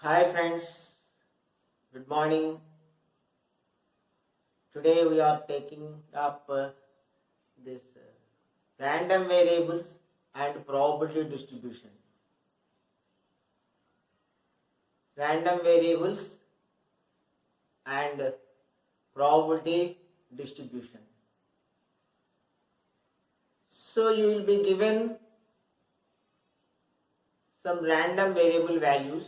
Hi friends, good morning. Today we are taking up this random variables and probability distribution. Random variables and probability distribution. So you will be given some random variable values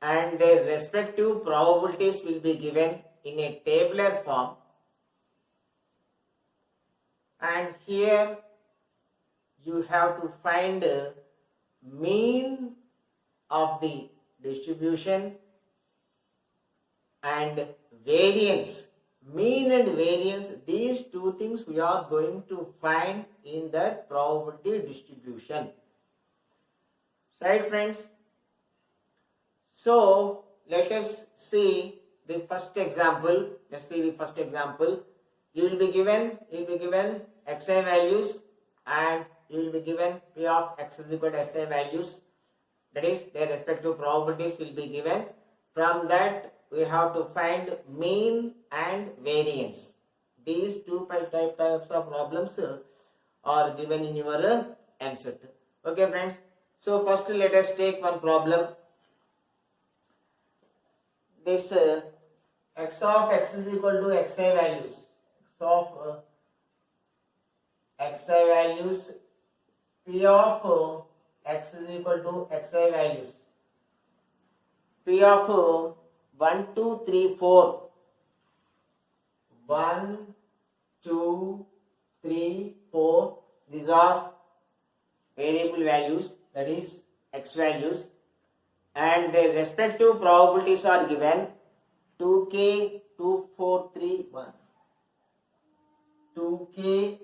and their respective probabilities will be given in a tabular form, and here you have to find mean of the distribution and variance. Mean and variance, these two things we are going to find in that probability distribution. Right friends? So let us see the first example. Let's see the first example. You will be given xi values and you will be given p of x is equal to si values. That is, their respective probabilities will be given. From that we have to find mean and variance. These two types of problems are given in your MCET. Okay friends. So first let us take one problem. This x of x is equal to xi values. X of xi values, p of x is equal to xi values. P of 1, 2, 3, 4. 1, 2, 3, 4. These are variable values, that is x values, and their respective probabilities are given 2k, 2, 4, 3, 1. 2k,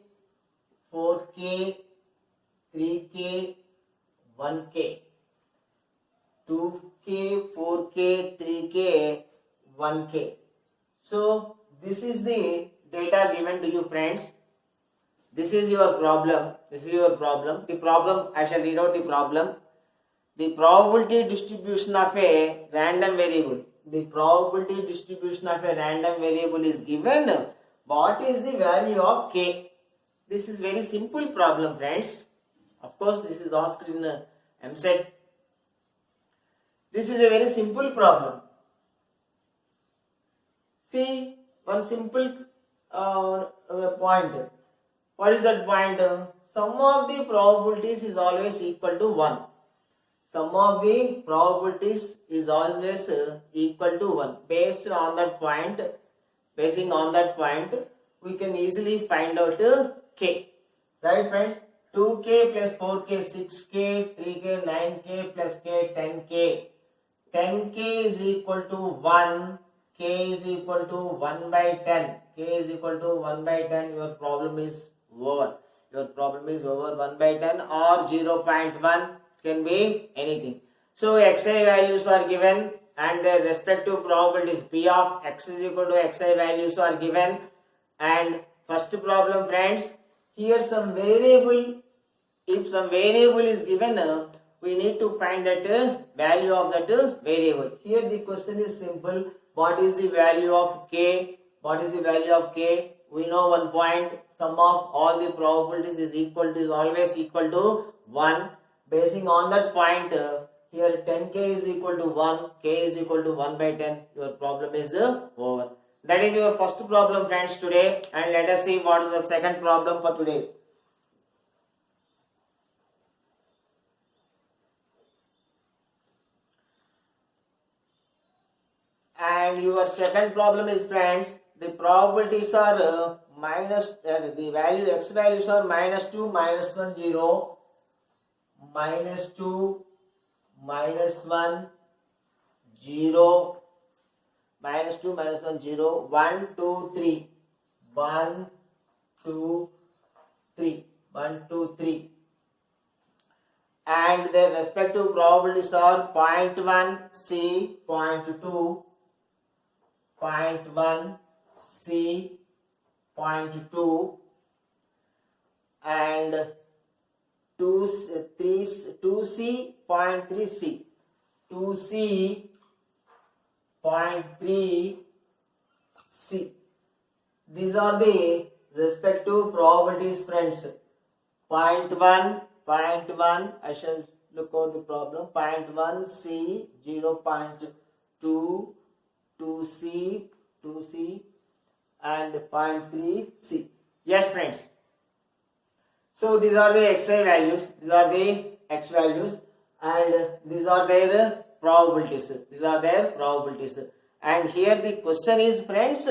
4k, 3k, 1k. 2k, 4k, 3k, 1k. So this is the data given to you friends. This is your problem. The problem, I shall read out the problem. The probability distribution of a random variable. The probability distribution of a random variable is given. What is the value of k? This is very simple problem friends. Of course this is asked in MCET. This is a very simple problem. See one simple point. What is that point? Sum of the probabilities is always equal to 1. Sum of the probabilities is always equal to 1. Basing on that point, we can easily find out k. Right friends? 2k plus 4k, 6k, 3k, 9k plus k, 10k. 10k is equal to 1. K is equal to 1 by 10. K is equal to 1 by 10. Your problem is over. 1 by 10 or 0.1. Can be anything. So xi values are given and their respective probabilities. P of x is equal to xi values are given. And first problem friends, here some variable, if some variable is given, we need to find that value of that variable. Here the question is simple. What is the value of k? We know one point. Sum of all the probabilities is always equal to 1. Basing on that point, here 10k is equal to 1, k is equal to 1 by 10. Your problem is over. That is your first problem friends today, and let us see what is the second problem for today. And your second problem is friends, the probabilities are the value x values are -2, -1, 0, -2, -1, 0, -2, -1, 0, 1, 2, 3, 1, 2, 3, 1, 2, 3. And their respective probabilities are 0.1 C, 0.2, 0.1 C, 0.2, and 2C, 0.3C. 2C, 0.3 C. These are the respective probabilities, friends. 0.1, 0.1, I shall look out the problem. 0.1 C, 0.2, 2C, 2C, and 0.3 C. Yes, friends. So these are the xi values, these are the x values, and these are their probabilities. These are their probabilities. And here the question is, friends,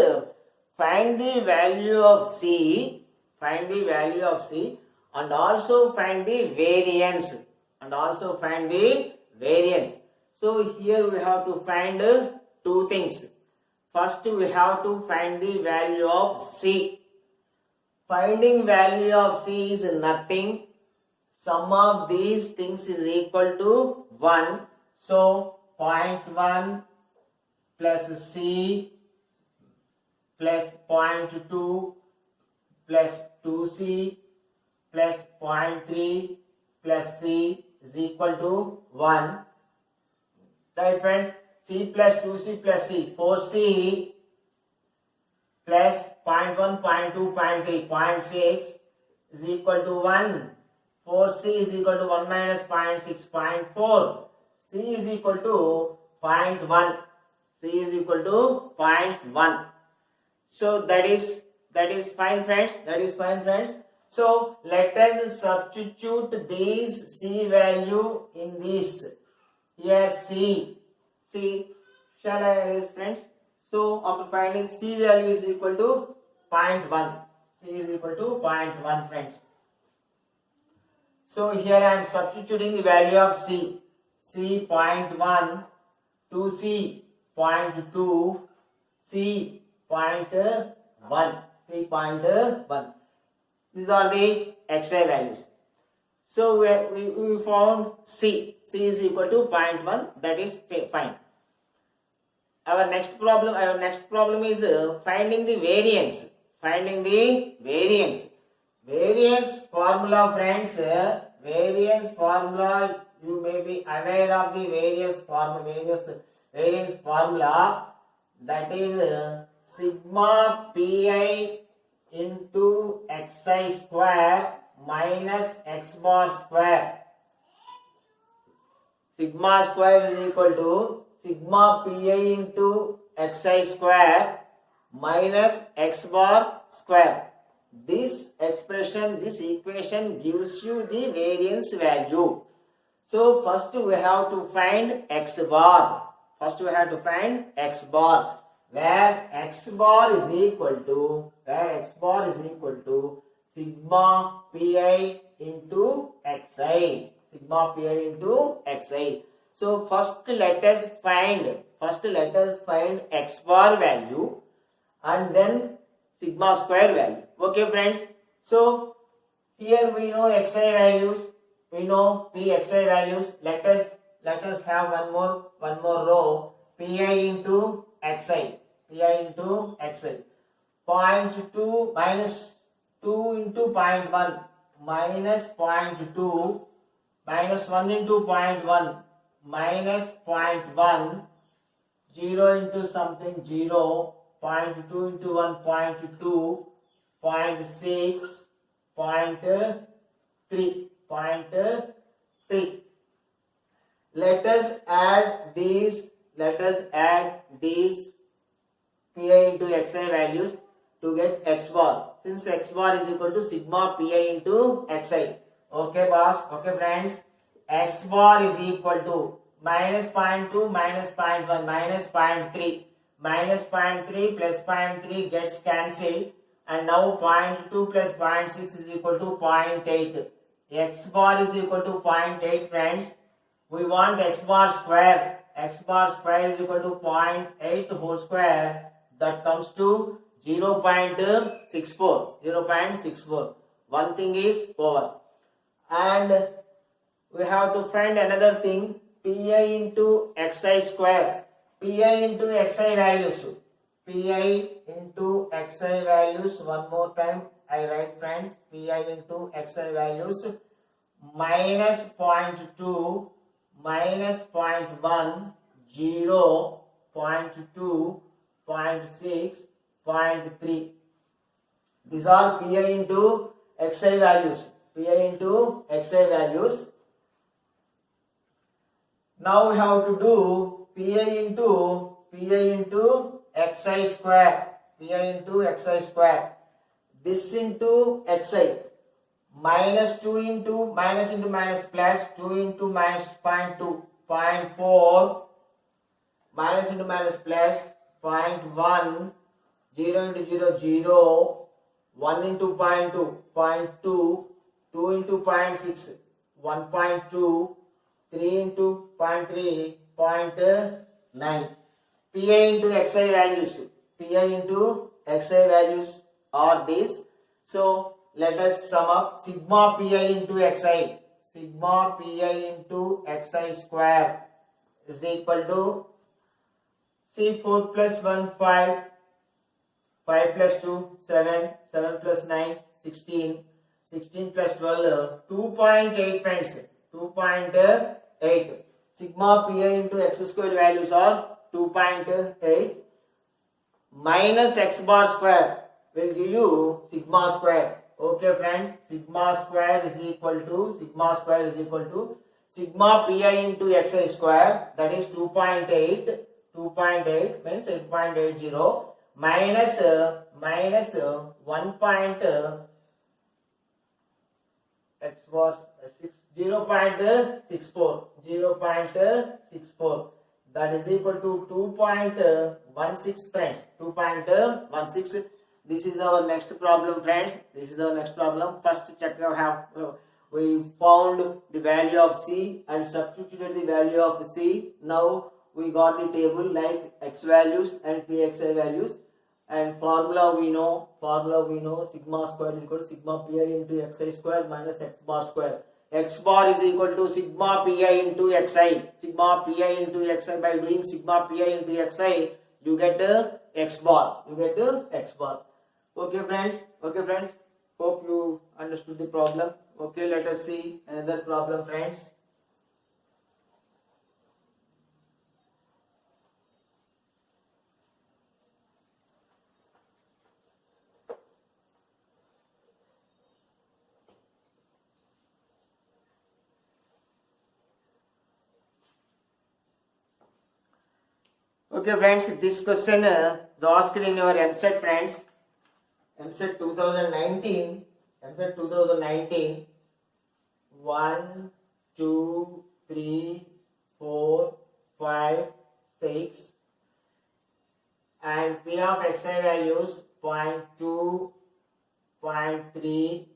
find the value of C, find the value of C, and also find the variance, and also find the variance. So here we have to find two things. First we have to find the value of C. Finding value of C is nothing. Sum of these things is equal to 1. So 0.1 plus C plus 0.2 plus 2C plus 0.3 plus C is equal to 1. Right, friends? C plus 2C plus C. 4C plus 0.1, 0.2, 0.3, 0.6 is equal to 1. 4C is equal to 1 minus 0.6, 0.4. C is equal to 0.1. C is equal to 0.1. So that is fine, friends. That is fine, friends. So let us substitute these C value in this. Here C. Shall I erase, friends? So after finding C value is equal to 0.1. C is equal to 0.1, friends. So here I am substituting the value of C. C 0.1, 2C 0.2, C 0.1, C 0.1. These are the xi values. So we found C. C is equal to 0.1. That is fine. Our next problem is finding the variance. Finding the variance. Variance formula, friends. Variance formula. You may be aware of the variance formula. That is sigma pi into xi square minus x bar square. Sigma square is equal to sigma pi into xi square minus x bar square. This expression, this equation gives you the variance value. So first we have to find x bar. Where x bar is equal to sigma pi into xi. So first let us find x bar value and then sigma square value. Okay, friends. So here we know xi values, we know pxi values. Let us have one more row, pi into xi. 0.2 minus 2 into 0.1 minus 0.2 minus 1 into 0.1 minus 0.1, 0 into something 0, 0.2 into 1, 0.2, 0.6, 0.3. Let us add these pi into xi values to get x bar. Since x bar is equal to sigma pi into xi. Okay, boss. Okay, friends. X bar is equal to minus 0.2 minus 0.1 minus 0.3. Minus 0.3 plus 0.3 gets cancelled. And now 0.2 plus 0.6 is equal to 0.8. X bar is equal to 0.8, friends. We want x bar square. X bar square is equal to 0.8 whole square. That comes to 0.64. One thing is over. And we have to find another thing, pi into xi square. Pi into xi values. Pi into xi values. One more time I write, friends. Pi into xi values minus 0.2 minus 0.1, 0, 0.2, 0.6, 0.3. These are pi into xi values. Pi into xi values. Now we have to do pi into xi square. Pi into xi square. This into xi. Minus 2 into minus plus 2 into minus 0.2, 0.4, minus into minus plus 0.1, 0 into 0, 0, 1 into 0.2, 0.2, 2 into 0.6, 1.2, 3 into 0.3, 0.9. Pi into xi values. Pi into xi values are these. So let us sum up sigma pi into xi. Sigma pi into xi square is equal to, see, 4 plus 1, 5, 5 plus 2, 7, 7 plus 9, 16, 16 plus 12, 2.8 friends, 2.8. Sigma pi into x square values are 2.8. Minus x bar square will give you sigma square. Okay friends, sigma square is equal to sigma pi into xi square, that is 2.8 means 8.80 minus 1 point x bar 0.64, that is equal to 2.16 friends, 2.16. This is our next problem friends. This is our next problem. First chapter we found the value of c and substituted the value of c. Now we got the table like x values and pxi values, and formula we know sigma square is equal to sigma pi into xi square minus x bar square. X bar is equal to sigma pi into xi. Sigma pi into xi, by doing sigma pi into xi you get x bar. Okay friends, hope you understood the problem. Okay, let us see another problem friends. Okay friends, this question is asked in your EAMCET friends. EAMCET 2019. 1, 2, 3, 4, 5, 6 and P of xi values 0.2, 0.3,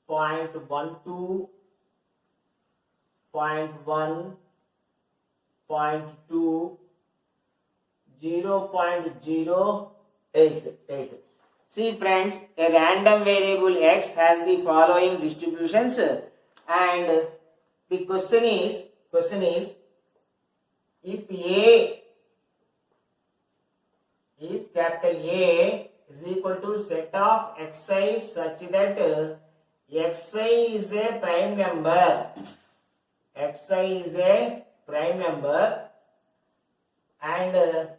0.12, 0.1, 0.2, 0.088. See friends, a random variable x has the following distributions, and the question is if capital A is equal to set of xi such that xi is a prime number, and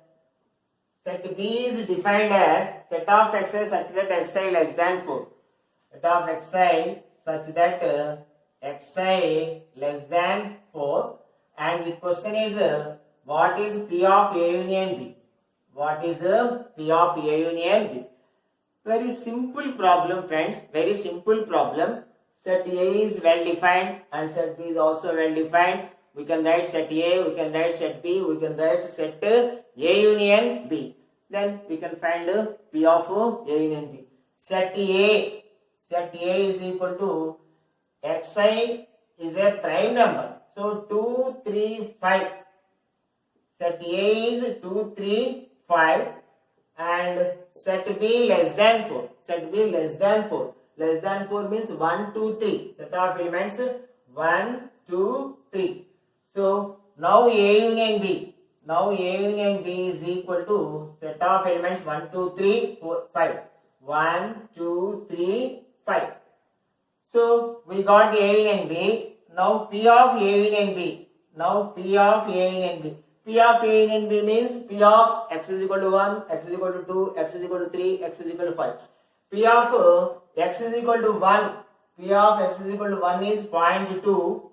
set B is defined as set of xi such that xi less than 4. Set of xi such that xi less than 4, and the question is what is P of A union B? What is P of A union B? Very simple problem friends, very simple problem. Set A is well defined and set B is also well defined. We can write set A, we can write set B, we can write set A union B. Then we can find P of A union B. Set A is equal to xi is a prime number. So 2, 3, 5. Set A is 2, 3, 5 and set B less than 4. Set B less than 4. Less than 4 means 1, 2, 3. Set of elements 1, 2, 3. So now A union B. Now A union B is equal to set of elements 1, 2, 3, 4, 5. 1, 2, 3, 5. So we got A union B. Now P of A in NB. Now P of A in NB. P of A in NB means P of x is equal to 1, x is equal to 2, x is equal to 3, x is equal to 5. P of x is equal to 1. P of x is equal to 1 is 0.2,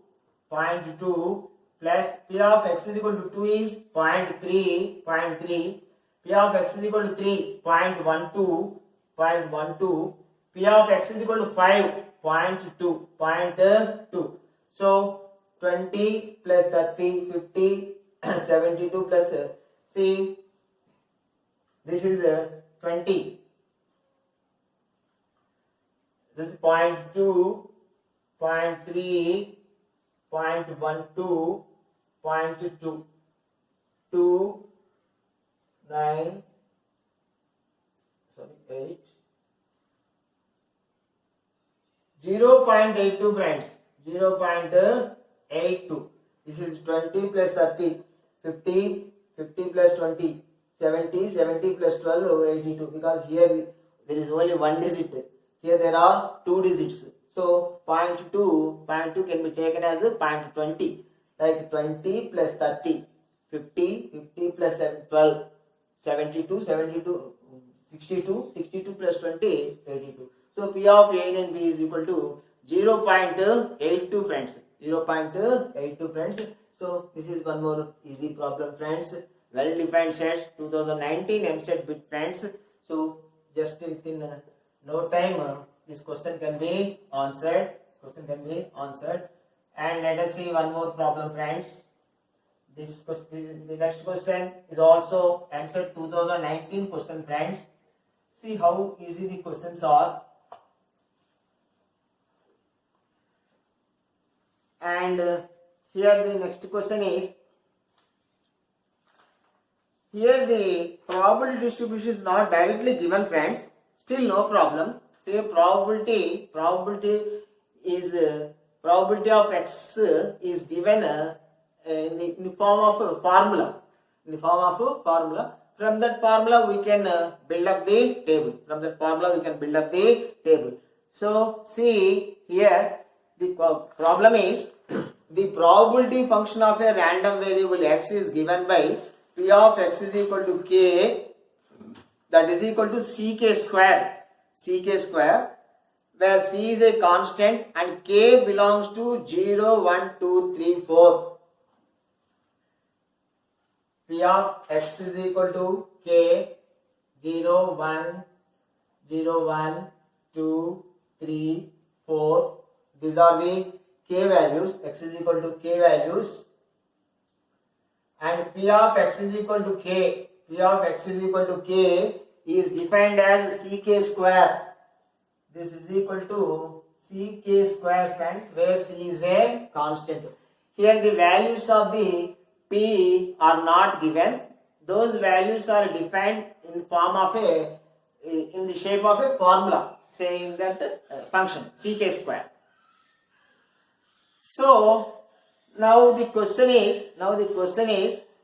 0.2 plus P of x is equal to 2 is 0.3, 0.3. P of x is equal to 3, 0.12, 0.12. P of x is equal to 5, 0.2, 0.2. So 20 plus 30, 50, 72 plus see, this is 20. This is 0.2, 0.3, 0.12, 0.2, 2, 9, sorry, 8, 0.82 friends, 0.82. This is 20 plus 30, 50, 50 plus 20, 70, 70 plus 12, 82. Because here there is only one digit. Here there are two digits. So 0.2 can be taken as 0.20. Like 20 plus 30, 50, 50 plus 12, 72, 72, 62, 62 plus 20, 82. So P of A and B is equal to 0.82 friends. 0.82 friends. So this is one more easy problem friends. Well defined sets 2019 MSET bit friends. So just within no time this question can be answered. And let us see one more problem friends. This question, the next question is also MSET 2019 question friends. See how easy the questions are. And here the next question is, here the probability distribution is not directly given friends, still no problem. Say probability of x is given in the form of a formula. From that formula we can build up the table. So see here, the problem is the probability function of a random variable x is given by P of x is equal to k, that is equal to ck square, where c is a constant and k belongs to 0, 1, 2, 3, 4. P of x is equal to k 0, 1, 0, 1, 2, 3, 4. These are the k values. X is equal to k values. And P of x is equal to k. P of x is equal to k is defined as ck square. This is equal to ck square friends, where c is a constant. Here the values of the p are not given. Those values are defined in form of in the shape of a formula, saying that function ck square. So now the question is,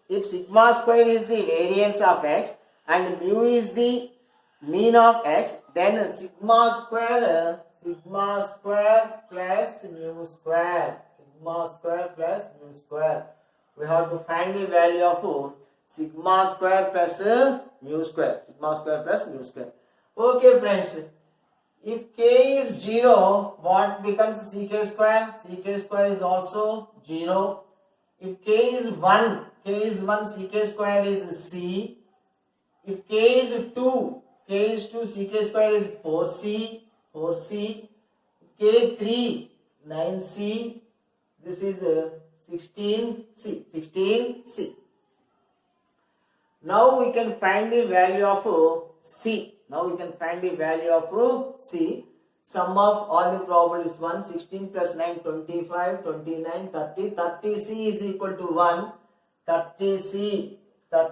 if sigma square is the variance of x and mu is the mean of x, then sigma square plus mu square. We have to find the value of sigma square plus mu square. Okay friends, if k is 0, what becomes ck square? Ck square is also 0. If k is 1, ck square is c. If k is 2, ck square is 4c. K 3, 9c. This is 16c. Now we can find the value of c. Sum of all the probabilities 1, 16 plus 9, 25, 29, 30. 30c is equal to 1. 30c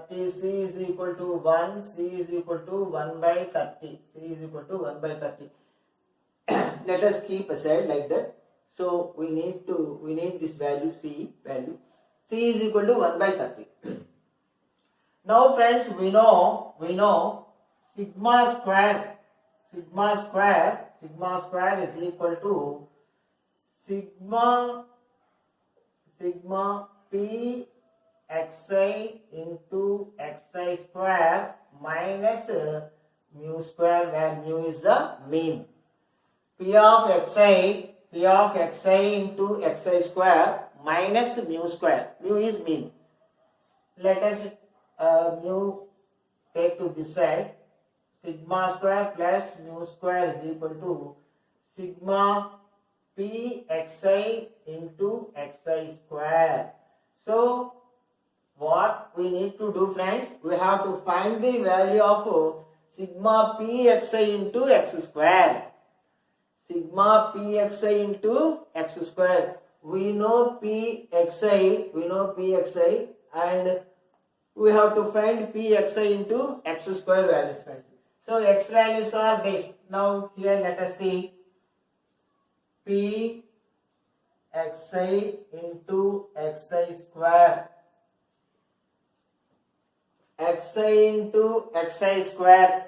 is equal to 1. C is equal to 1 by 30. Let us keep aside like that. So we need this value c value. C is equal to 1 by 30. Now friends, we know sigma square is equal to sigma sigma p xi into xi square minus mu square, where mu is the mean. P of xi into xi square minus mu square. Mu is mean. Let us mu take to this side. Sigma square plus mu square is equal to sigma p xi into xi square. So what we need to do, friends, we have to find the value of sigma p xi into x square. Sigma p xi into x square. We know p xi, and we have to find p xi into x square values, friends. So x values are this. Now here let us see p xi into xi square. Xi into xi square.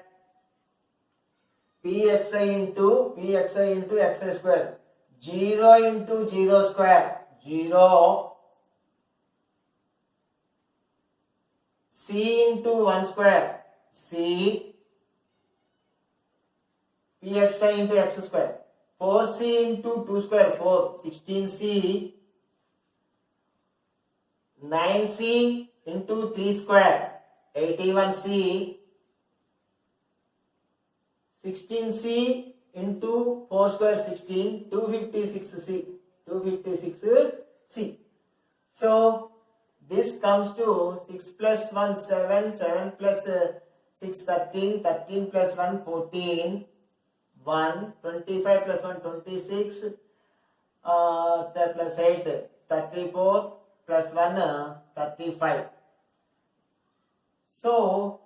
Pxi into xi square. 0 into 0 square. 0. C into 1 square. C. Pxi into x square. 4c into 2 square. 4. 16c. 9c into 3 square. 81c. 16c into 4 square 16, 256c. 256c. So this comes to 6 plus 1 7, 7 plus 6 13, 13 plus 1 14, 1, 25 plus 1 26, plus 8 34, plus 1 35. So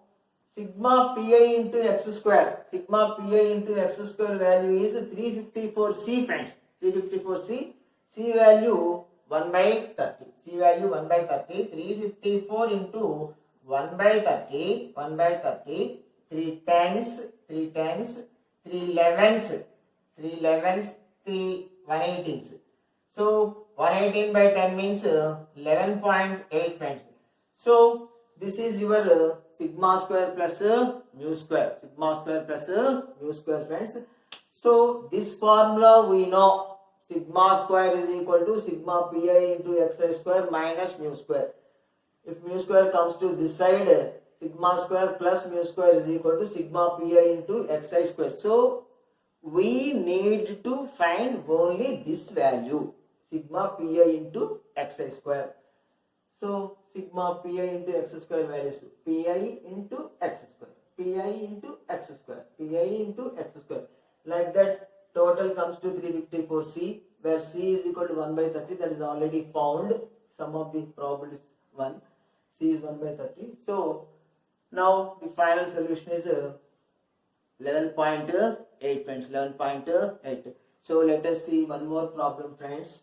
sigma pi into x square. Sigma pi into x square value is 354c, friends. 354c. C value 1 by 30. C value 1 by 30. 354 into 1 by 30. 1 by 30. 3 tens. 3 tens. 3 11s. 3 11s. 3 118s. So 118 by 10 means 11.8, friends. So this is your sigma square plus mu square. Sigma square plus mu square, friends. So this formula we know. Sigma square is equal to sigma pi into xi square minus mu square. If mu square comes to this side, sigma square plus mu square is equal to sigma pi into xi square. So we need to find only this value, sigma pi into xi square. So sigma pi into x square values, pi into x square, pi into x square, pi into x square. Like that, total comes to 354c, where c is equal to 1 by 30. That is already found. Sum of the probability is 1. C is 1 by 30. So now the final solution is 11.8, friends. 11.8. So let us see one more problem, friends.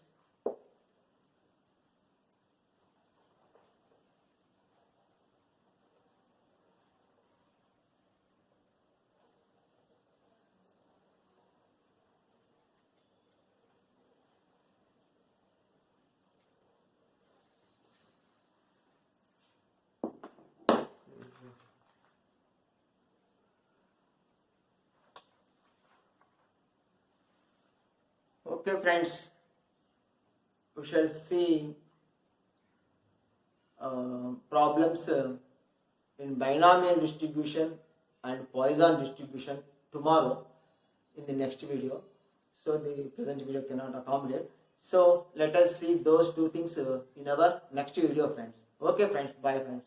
Okay, friends, we shall see problems in binomial distribution and Poisson distribution tomorrow in the next video. So the present video cannot accommodate. So let us see those two things in our next video, friends. Okay, friends. Bye, friends.